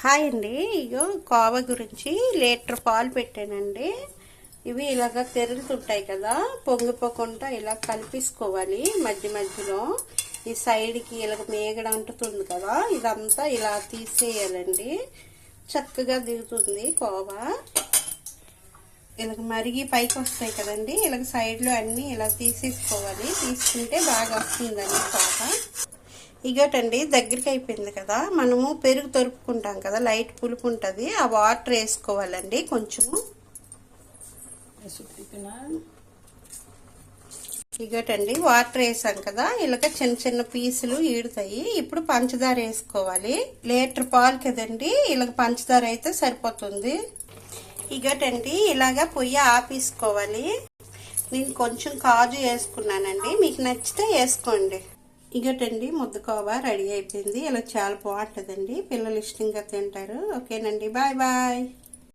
Hi అండి. ఇగో కోవా గురించి litre పాలు పెట్టానండి. ఇవి ఇలాగ తెరులుతుంటాయి కదా, పొంగిపోకుండా ఇలా కలిపేసుకోవాలి. మధ్య మధ్యలో ఈ సైడ్కి ఇలాగ మేగడ అంటుతుంది కదా, ఇదంతా ఇలా తీసేయాలండి. చక్కగా దిగుతుంది కోవా. ఇలాగ మరిగి పైకి వస్తాయి కదండి, ఇలాగ సైడ్లో అన్నీ ఇలా తీసేసుకోవాలి. తీసుకుంటే బాగా వస్తుందండి కోవా. ఇగోటండి దగ్గరికి అయిపోయింది కదా, మనము పెరుగు తరుపుకుంటాం కదా, లైట్ పులుపు ఉంటుంది. ఆ వాటర్ వేసుకోవాలండి కొంచెము. ఇగోటండి వాటర్ వేసాం కదా, ఇలాగ చిన్న చిన్న పీసులు ఈడుతాయి. ఇప్పుడు పంచదార వేసుకోవాలి. లీటర్ పాలు కదండి, ఇలాగ పంచదార అయితే సరిపోతుంది. ఇగోటండి ఇలాగ పొయ్యి ఆపేసుకోవాలి. నేను కొంచెం కాజు వేసుకున్నానండి, మీకు నచ్చితే వేసుకోండి. ఇగటండి ముద్దకోవా రెడీ అయిపోయింది. ఇలా చాలా బాగుంటుందండి, పిల్లలు ఇష్టంగా తింటారు. ఓకేనండి, బాయ్ బాయ్.